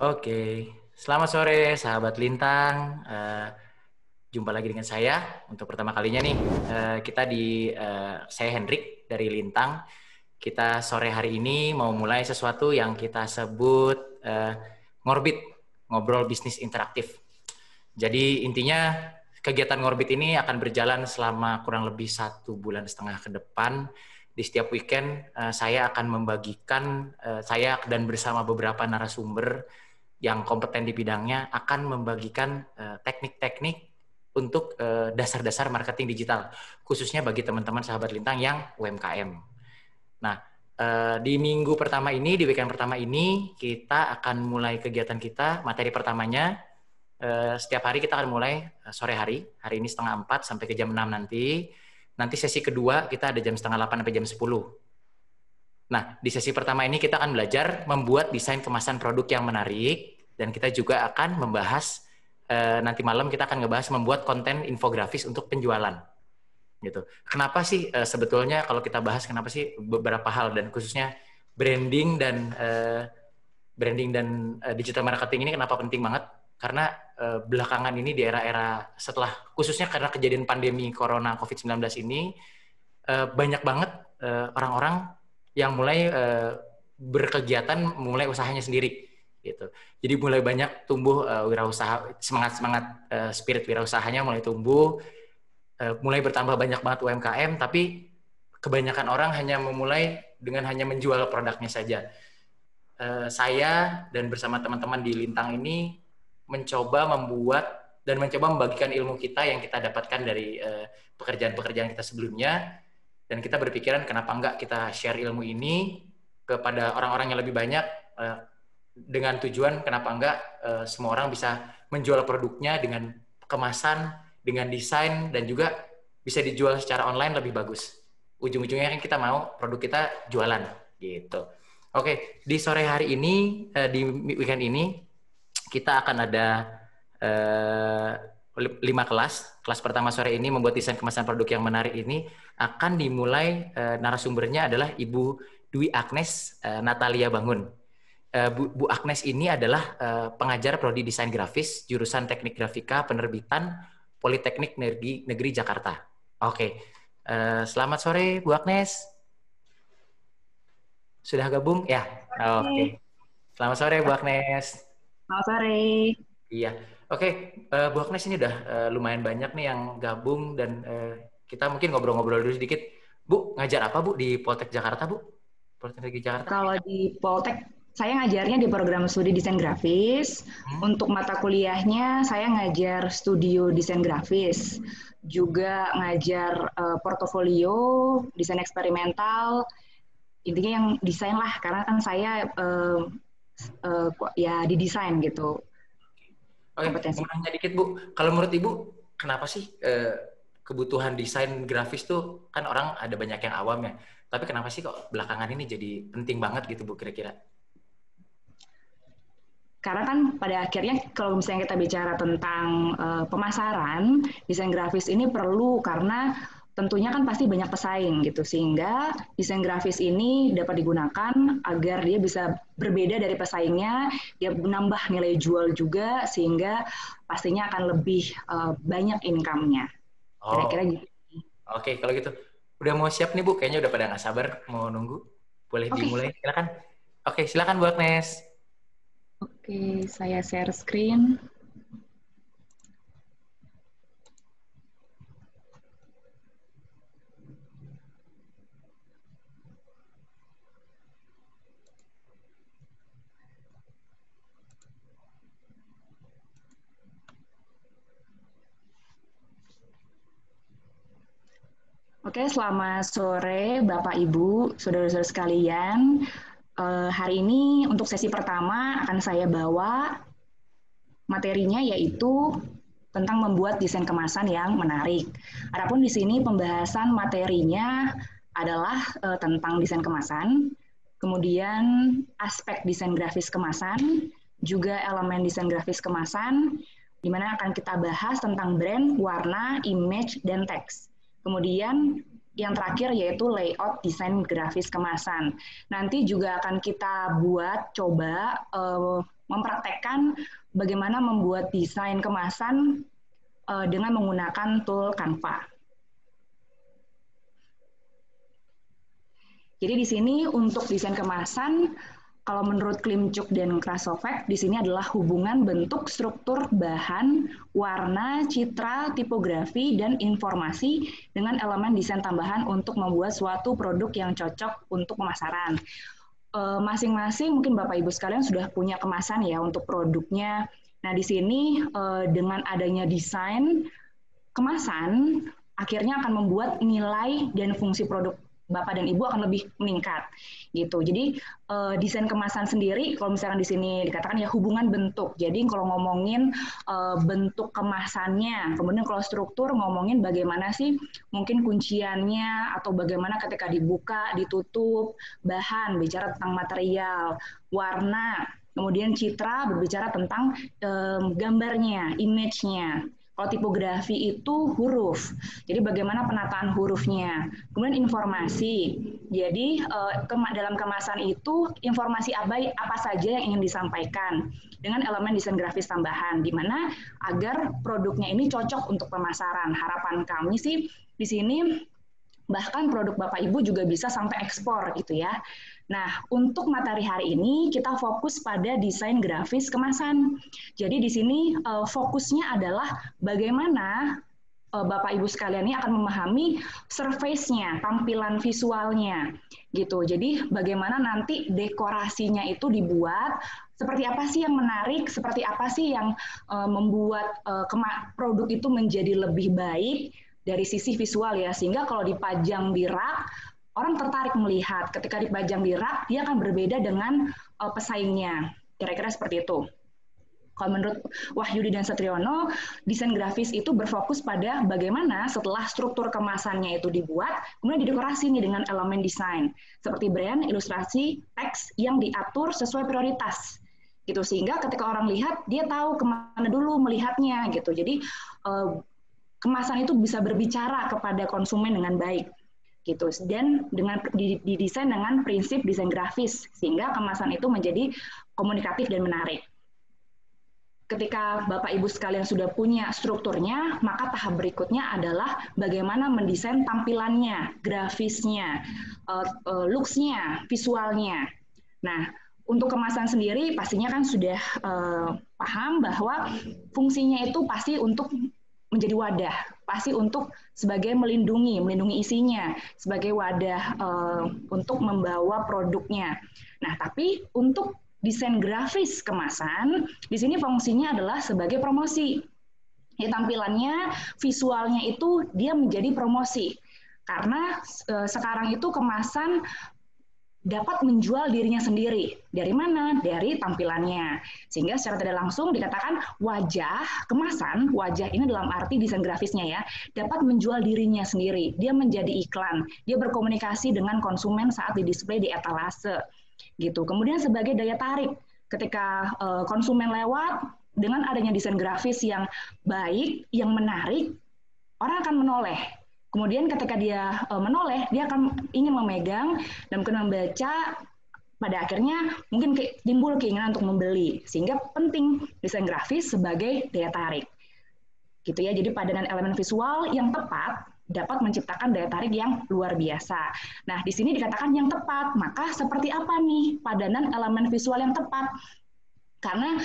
Oke, selamat sore sahabat Lintang. Jumpa lagi dengan saya untuk pertama kalinya nih. Saya Hendrik dari Lintang. Kita sore hari ini mau mulai sesuatu yang kita sebut ngorbit, ngobrol bisnis interaktif. Jadi intinya kegiatan ngorbit ini akan berjalan selama kurang lebih 1,5 bulan ke depan. Di setiap weekend saya akan membagikan, saya dan bersama beberapa narasumber yang kompeten di bidangnya akan membagikan teknik-teknik untuk dasar-dasar marketing digital, khususnya bagi teman-teman sahabat Lintang yang UMKM. Nah, di minggu pertama ini, di weekend pertama ini, kita akan mulai kegiatan kita. Materi pertamanya, setiap hari kita akan mulai sore hari ini 3:30 sampai ke jam 6 nanti. Nanti sesi kedua kita ada jam 7:30 sampai jam 10. Nah, di sesi pertama ini kita akan belajar membuat desain kemasan produk yang menarik, dan kita juga akan membahas, nanti malam kita akan ngebahas membuat konten infografis untuk penjualan. Gitu. Kenapa sih sebetulnya kalau kita bahas kenapa sih beberapa hal, dan khususnya branding dan digital marketing ini kenapa penting banget? Karena belakangan ini di era-era setelah, khususnya karena kejadian pandemi Corona COVID-19 ini, banyak banget orang-orang yang mulai berkegiatan, mulai usahanya sendiri gitu. Jadi mulai banyak tumbuh wirausaha, semangat spirit wirausahanya mulai tumbuh, mulai bertambah banyak banget UMKM, tapi kebanyakan orang hanya memulai dengan hanya menjual produknya saja. Saya dan bersama teman-teman di Lintang ini mencoba membuat dan mencoba membagikan ilmu kita yang kita dapatkan dari pekerjaan-pekerjaan kita sebelumnya, dan kita berpikiran kenapa enggak kita share ilmu ini kepada orang-orang yang lebih banyak, dengan tujuan kenapa enggak semua orang bisa menjual produknya dengan kemasan, dengan desain, dan juga bisa dijual secara online lebih bagus. Ujung-ujungnya kan kita mau produk kita jualan gitu. Oke, di sore hari ini, di weekend ini kita akan ada 5 kelas. Kelas pertama sore ini membuat desain kemasan produk yang menarik ini akan dimulai, narasumbernya adalah Ibu Dwi Agnes Natalia Bangun. Bu Agnes ini adalah pengajar prodi desain grafis jurusan Teknik Grafika Penerbitan Politeknik Negeri Jakarta. Oke, selamat sore Bu Agnes. Sudah gabung ya? Oke. Selamat sore Bu Agnes. Selamat sore. Iya. Oke, Bu Agnes ini udah lumayan banyak nih yang gabung, dan kita mungkin ngobrol-ngobrol dulu sedikit. Bu, ngajar apa Bu di Poltek Jakarta, Bu? Politeknik Jakarta? Kalau di Poltek, saya ngajarnya di program studi desain grafis. Untuk mata kuliahnya, saya ngajar studio desain grafis. Juga ngajar portofolio, desain eksperimental. Intinya yang desain lah, karena kan saya ya di desain gitu. Oke, mau nanya dikit Bu, kalau menurut Ibu, kenapa sih kebutuhan desain grafis tuh, kan orang ada banyak yang awam ya, tapi kenapa sih kok belakangan ini jadi penting banget gitu Bu kira-kira? Karena kan pada akhirnya kalau misalnya kita bicara tentang pemasaran, desain grafis ini perlu karena tentunya kan pasti banyak pesaing gitu, sehingga desain grafis ini dapat digunakan agar dia bisa berbeda dari pesaingnya, dia menambah nilai jual juga, sehingga pastinya akan lebih banyak income-nya. Kira-kira gitu. Oke, kalau gitu. Udah mau siap nih Bu, kayaknya udah pada nggak sabar mau nunggu. Boleh dimulai, silakan. Oke, silakan Bu Agnes. Oke, saya share screen. Oke, selamat sore Bapak Ibu, saudara-saudara sekalian. Hari ini untuk sesi pertama akan saya bawa materinya yaitu tentang membuat desain kemasan yang menarik. Adapun di sini pembahasan materinya adalah tentang desain kemasan, kemudian aspek desain grafis kemasan, juga elemen desain grafis kemasan, di mana akan kita bahas tentang brand, warna, image, dan teks. Kemudian yang terakhir yaitu layout desain grafis kemasan. Nanti juga akan kita buat coba mempraktekkan bagaimana membuat desain kemasan dengan menggunakan tool Canva. Jadi di sini untuk desain kemasan, kalau menurut Klimczuk dan Krasovic, di sini adalah hubungan bentuk, struktur, bahan, warna, citra, tipografi, dan informasi dengan elemen desain tambahan untuk membuat suatu produk yang cocok untuk pemasaran. Masing-masing mungkin Bapak Ibu sekalian sudah punya kemasan ya untuk produknya. Nah di sini dengan adanya desain kemasan, akhirnya akan membuat nilai dan fungsi produk Bapak dan Ibu akan lebih meningkat gitu. Jadi desain kemasan sendiri, kalau misalkan di sini dikatakan ya hubungan bentuk. Jadi kalau ngomongin bentuk kemasannya, kemudian kalau struktur ngomongin bagaimana sih mungkin kunciannya atau bagaimana ketika dibuka, ditutup, bahan bicara tentang material, warna, kemudian citra berbicara tentang gambarnya, image-nya. Kalau tipografi itu huruf, jadi bagaimana penataan hurufnya. Kemudian informasi, jadi dalam kemasan itu informasi apa saja yang ingin disampaikan dengan elemen desain grafis tambahan, di mana agar produknya ini cocok untuk pemasaran. Harapan kami sih di sini bahkan produk Bapak Ibu juga bisa sampai ekspor gitu ya. Nah, untuk materi hari ini kita fokus pada desain grafis kemasan. Jadi di sini fokusnya adalah bagaimana Bapak Ibu sekalian ini akan memahami surface-nya, tampilan visualnya gitu. Jadi bagaimana nanti dekorasinya itu dibuat, seperti apa sih yang menarik, seperti apa sih yang membuat produk itu menjadi lebih baik dari sisi visual ya, sehingga kalau dipajang di rak orang tertarik melihat. Ketika dipajang di rak, dia akan berbeda dengan pesaingnya. Kira-kira seperti itu. Kalau menurut Wahyudi dan Satriono, desain grafis itu berfokus pada bagaimana setelah struktur kemasannya itu dibuat, kemudian didekorasi nih dengan elemen desain, seperti brand, ilustrasi, teks yang diatur sesuai prioritas. Gitu, sehingga ketika orang lihat, dia tahu kemana dulu melihatnya. Gitu. Jadi, kemasan itu bisa berbicara kepada konsumen dengan baik. Gitu, dan dengan didesain dengan prinsip desain grafis sehingga kemasan itu menjadi komunikatif dan menarik. Ketika Bapak Ibu sekalian sudah punya strukturnya, maka tahap berikutnya adalah bagaimana mendesain tampilannya, grafisnya, looks-nya, visualnya. Nah, untuk kemasan sendiri pastinya kan sudah paham bahwa fungsinya itu pasti untuk menjadi wadah, pasti untuk sebagai melindungi isinya, sebagai wadah untuk membawa produknya. Nah, tapi untuk desain grafis kemasan, di sini fungsinya adalah sebagai promosi. Ya, tampilannya, visualnya itu dia menjadi promosi. Karena sekarang itu kemasan dapat menjual dirinya sendiri. Dari mana? Dari tampilannya. Sehingga secara tidak langsung dikatakan wajah kemasan, wajah ini dalam arti desain grafisnya ya, dapat menjual dirinya sendiri. Dia menjadi iklan, dia berkomunikasi dengan konsumen saat didisplay di etalase. Gitu. Kemudian sebagai daya tarik, ketika konsumen lewat, dengan adanya desain grafis yang baik, yang menarik, orang akan menoleh. Kemudian ketika dia menoleh, dia akan ingin memegang dan mungkin membaca, pada akhirnya mungkin timbul keinginan untuk membeli. Sehingga penting desain grafis sebagai daya tarik. Gitu ya. Jadi padanan elemen visual yang tepat dapat menciptakan daya tarik yang luar biasa. Nah, di sini dikatakan yang tepat. Maka seperti apa nih padanan elemen visual yang tepat? Karena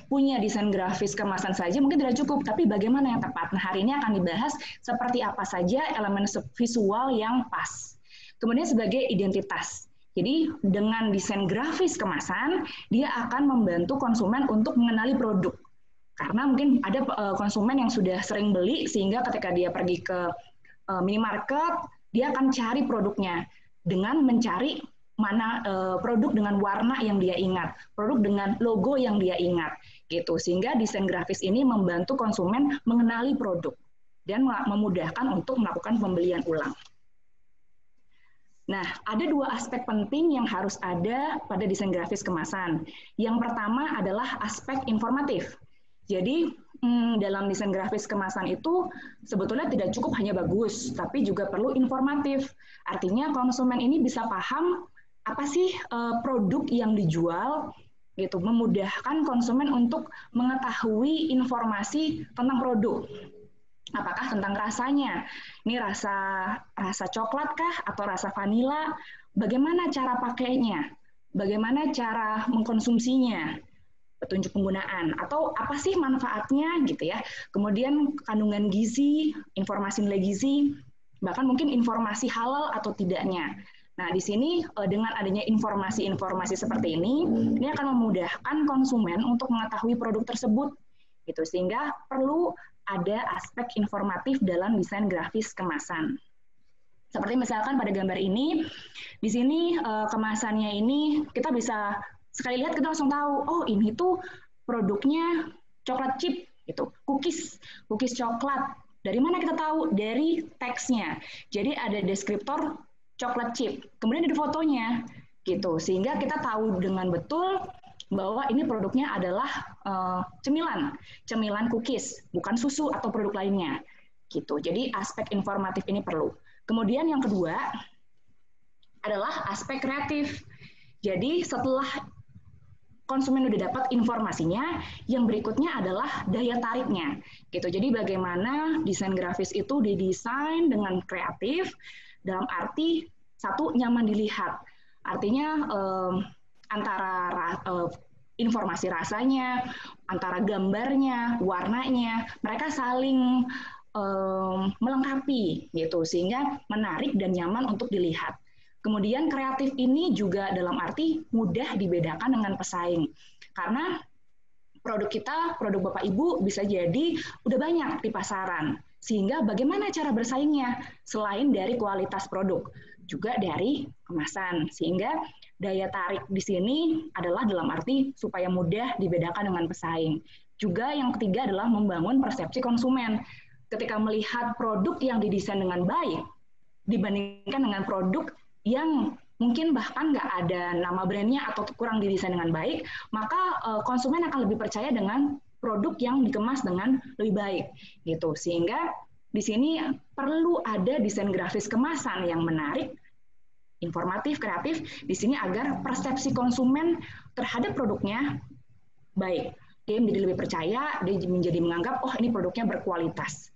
punya desain grafis kemasan saja mungkin tidak cukup, tapi bagaimana yang tepat? Nah, hari ini akan dibahas seperti apa saja elemen visual yang pas. Kemudian sebagai identitas. Jadi dengan desain grafis kemasan, dia akan membantu konsumen untuk mengenali produk. Karena mungkin ada konsumen yang sudah sering beli, sehingga ketika dia pergi ke minimarket, dia akan cari produknya dengan mencari mana produk dengan warna yang dia ingat, produk dengan logo yang dia ingat, gitu. Sehingga desain grafis ini membantu konsumen mengenali produk dan memudahkan untuk melakukan pembelian ulang. Nah, ada dua aspek penting yang harus ada pada desain grafis kemasan. Yang pertama adalah aspek informatif. Jadi, dalam desain grafis kemasan itu sebetulnya tidak cukup hanya bagus, tapi juga perlu informatif. Artinya konsumen ini bisa paham apa sih produk yang dijual, gitu, memudahkan konsumen untuk mengetahui informasi tentang produk. Apakah tentang rasanya? Ini rasa coklat kah atau rasa vanila? Bagaimana cara pakainya? Bagaimana cara mengkonsumsinya? Petunjuk penggunaan atau apa sih manfaatnya gitu ya. Kemudian kandungan gizi, informasi nilai gizi, bahkan mungkin informasi halal atau tidaknya. Nah, di sini dengan adanya informasi-informasi seperti ini akan memudahkan konsumen untuk mengetahui produk tersebut gitu, sehingga perlu ada aspek informatif dalam desain grafis kemasan. Seperti misalkan pada gambar ini, di sini kemasannya ini kita bisa sekali lihat kita langsung tahu, oh ini tuh produknya coklat chip gitu, cookies coklat. Dari mana kita tahu? Dari teksnya. Jadi ada deskriptor coklat chip, kemudian ada fotonya gitu, sehingga kita tahu dengan betul bahwa ini produknya adalah cemilan cookies, bukan susu atau produk lainnya gitu. Jadi aspek informatif ini perlu. Kemudian yang kedua adalah aspek kreatif. Jadi setelah konsumen udah dapat informasinya, yang berikutnya adalah daya tariknya gitu. Jadi bagaimana desain grafis itu didesain dengan kreatif, dalam arti satu, nyaman dilihat. Artinya antara informasi rasanya, antara gambarnya, warnanya, mereka saling melengkapi gitu, sehingga menarik dan nyaman untuk dilihat. Kemudian kreatif ini juga dalam arti mudah dibedakan dengan pesaing. Karena produk kita, produk Bapak Ibu bisa jadi udah banyak di pasaran. Sehingga bagaimana cara bersaingnya? Selain dari kualitas produk, juga dari kemasan. Sehingga daya tarik di sini adalah dalam arti supaya mudah dibedakan dengan pesaing. Juga yang ketiga adalah membangun persepsi konsumen. Ketika melihat produk yang didesain dengan baik, dibandingkan dengan produk yang mungkin bahkan nggak ada nama brandnya atau kurang didesain dengan baik, maka konsumen akan lebih percaya dengan produk yang dikemas dengan lebih baik gitu. Sehingga di sini perlu ada desain grafis kemasan yang menarik, informatif, kreatif di sini agar persepsi konsumen terhadap produknya baik. Dia menjadi lebih percaya, dia menjadi menganggap oh ini produknya berkualitas